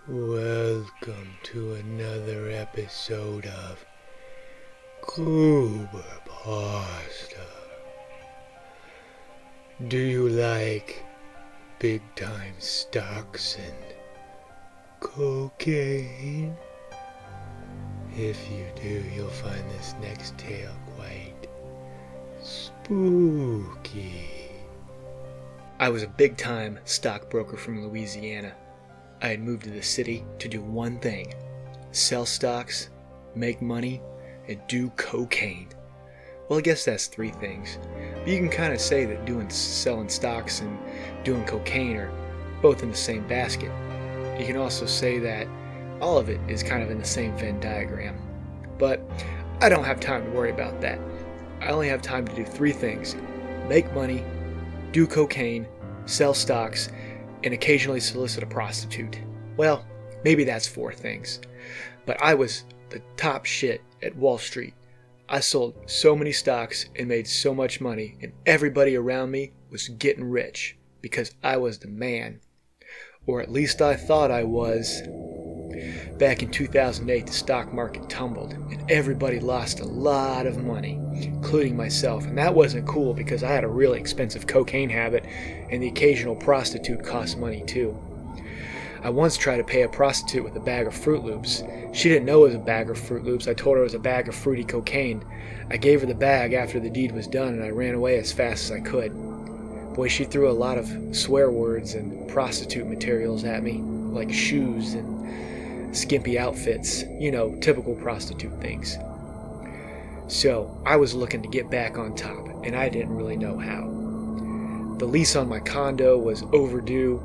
Welcome to another episode of GooberPasta. Do you like big time stocks and cocaine? If you do, you'll find this next tale quite spooky. I was a big-time stockbroker from Louisiana. I had moved to the city to do one thing: sell stocks, make money, and do cocaine. Well, I guess that's three things. But you can kind of say that selling stocks and doing cocaine are both in the same basket. You can also say that all of it is kind of in the same Venn diagram. But I don't have time to worry about that. I only have time to do three things: make money, do cocaine, sell stocks, and occasionally solicit a prostitute. Well, maybe that's four things. But I was the top shit at Wall Street. I sold so many stocks and made so much money, and everybody around me was getting rich because I was the man. Or at least I thought I was. Back in 2008, the stock market tumbled, and everybody lost a lot of money, including myself. And that wasn't cool because I had a really expensive cocaine habit, and the occasional prostitute cost money too. I once tried to pay a prostitute with a bag of Fruit Loops. She didn't know it was a bag of Fruit Loops. I told her it was a bag of fruity cocaine. I gave her the bag after the deed was done, and I ran away as fast as I could. Boy, she threw a lot of swear words and prostitute materials at me, like shoes and skimpy outfits, typical prostitute things. So I was looking to get back on top, and I didn't really know how. The lease on my condo was overdue,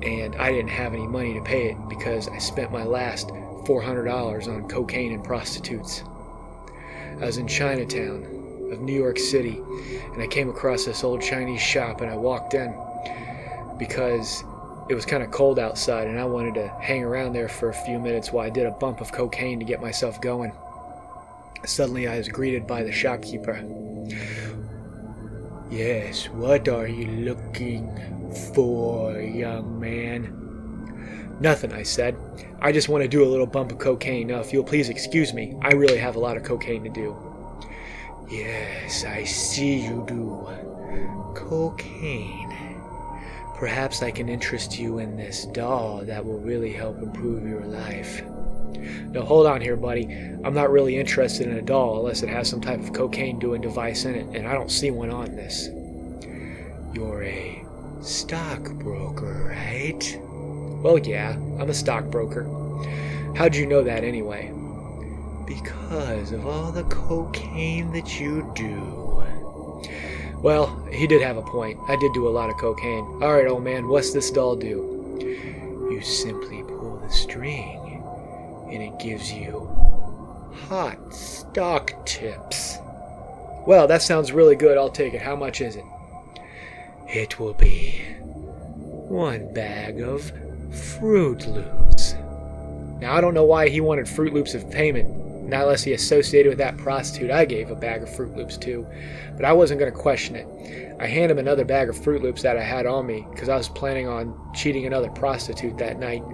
and I didn't have any money to pay it because I spent my last $400 on cocaine and prostitutes. I was in Chinatown of New York City, and I came across this old Chinese shop, and I walked in because it was kind of cold outside, and I wanted to hang around there for a few minutes while I did a bump of cocaine to get myself going. Suddenly I was greeted by the shopkeeper. Yes, what are you looking for, young man? Nothing, I said. I just want to do a little bump of cocaine. Now, if you'll please excuse me, I really have a lot of cocaine to do. Yes, I see you do. Cocaine. Perhaps I can interest you in this doll that will really help improve your life. No, hold on here, buddy. I'm not really interested in a doll unless it has some type of cocaine-doing device in it, and I don't see one on this. You're a stockbroker, right? Well, yeah, I'm a stockbroker. How'd you know that anyway? Because of all the cocaine that you do. Well, he did have a point. I did do a lot of cocaine. All right, old man, what's this doll do? You simply pull the string, and it gives you hot stock tips. Well, that sounds really good. I'll take it. How much is it? It will be one bag of Fruit Loops. Now, I don't know why he wanted Fruit Loops of payment. Not unless he associated with that prostitute I gave a bag of Fruit Loops to. But I wasn't going to question it. I handed him another bag of Fruit Loops that I had on me because I was planning on cheating another prostitute that night.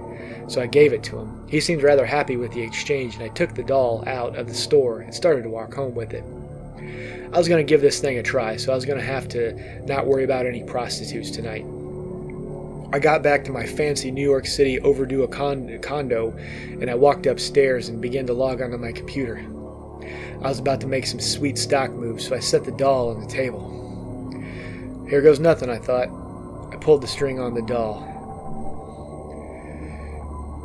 So I gave it to him. He seemed rather happy with the exchange, and I took the doll out of the store and started to walk home with it. I was going to give this thing a try, so I was going to have to not worry about any prostitutes tonight. I got back to my fancy New York City overdue condo, and I walked upstairs and began to log onto my computer. I was about to make some sweet stock moves, so I set the doll on the table. Here goes nothing, I thought. I pulled the string on the doll.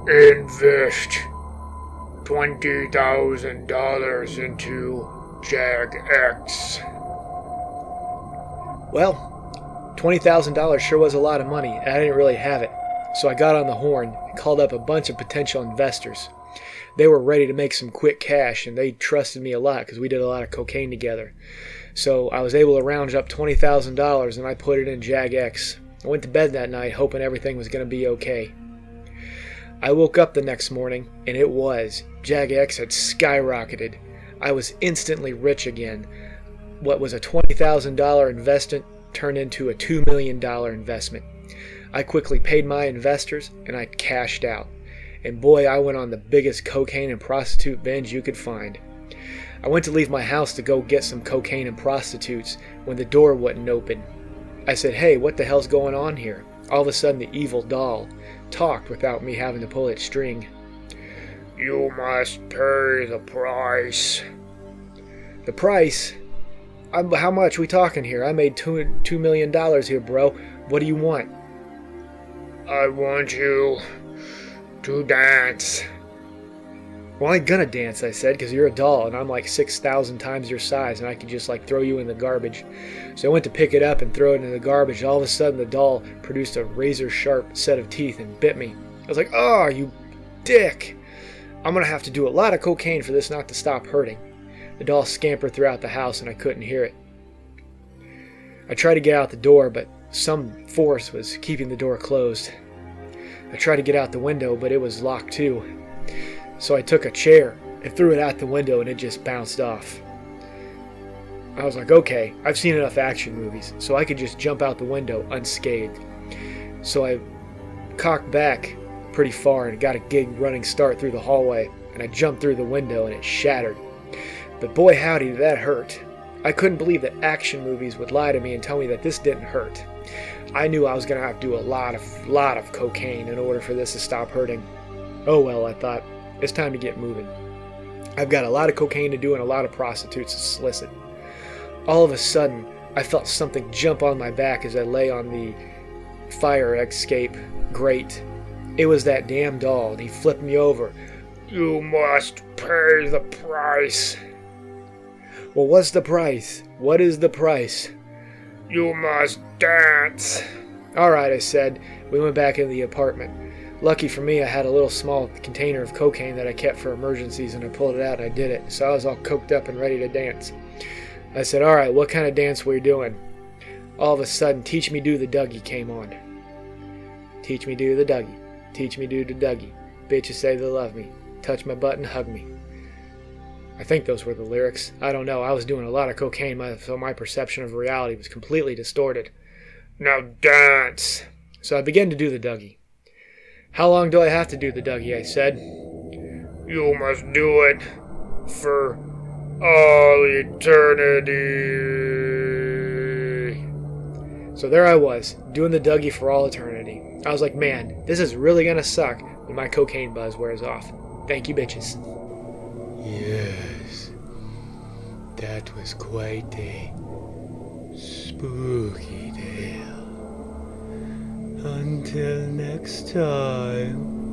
Invest $20,000 into JagX. Well, $20,000 sure was a lot of money, and I didn't really have it. So I got on the horn and called up a bunch of potential investors. They were ready to make some quick cash, and they trusted me a lot because we did a lot of cocaine together. So I was able to round up $20,000, and I put it in JagX. I went to bed that night hoping everything was going to be okay. I woke up the next morning, and it was. JagX had skyrocketed. I was instantly rich again. What was a $20,000 investment turned into a $2 million investment. I quickly paid my investors, and I cashed out. And boy, I went on the biggest cocaine and prostitute binge you could find. I went to leave my house to go get some cocaine and prostitutes when the door wouldn't open. I said, "Hey, what the hell's going on here?" All of a sudden, the evil doll talked without me having to pull its string. "You must pay the price." The price? How much we talking here? I made $2 million here, bro. What do you want? "I want you to dance." "Well, I ain't gonna dance," I said, "because you're a doll, and I'm like 6,000 times your size, and I could just like throw you in the garbage." So I went to pick it up and throw it in the garbage. All of a sudden, the doll produced a razor-sharp set of teeth and bit me. I was like, "Oh, you dick! I'm gonna have to do a lot of cocaine for this not to stop hurting." The doll scampered throughout the house, and I couldn't hear it. I tried to get out the door, but some force was keeping the door closed. I tried to get out the window, but it was locked too. So I took a chair and threw it out the window, and it just bounced off. I was like, okay, I've seen enough action movies, so I could just jump out the window unscathed. So I cocked back pretty far and got a good running start through the hallway, and I jumped through the window and it shattered. But boy howdy, that hurt. I couldn't believe that action movies would lie to me and tell me that this didn't hurt. I knew I was going to have to do a lot of cocaine in order for this to stop hurting. Oh well, I thought, it's time to get moving. I've got a lot of cocaine to do and a lot of prostitutes to solicit. All of a sudden, I felt something jump on my back as I lay on the fire escape grate. It was that damn doll, and he flipped me over. "You must pay the price." "Well, what's the price? What is the price?" "You must dance." "All right," I said. We went back into the apartment. Lucky for me, I had a little small container of cocaine that I kept for emergencies, and I pulled it out and I did it. So I was all coked up and ready to dance. I said, "All right, what kind of dance were you doing?" All of a sudden, "Teach Me Do the Dougie" came on. "Teach me do the Dougie. Teach me do the Dougie. Bitches say they love me. Touch my butt and hug me." I think those were the lyrics. I don't know. I was doing a lot of cocaine, so my perception of reality was completely distorted. "Now dance." So I began to do the Dougie. "How long do I have to do the Dougie?" I said. "You must do it for all eternity." So there I was, doing the Dougie for all eternity. I was like, man, this is really gonna suck when my cocaine buzz wears off. Thank you, bitches. Yes, that was quite a spooky tale. Until next time.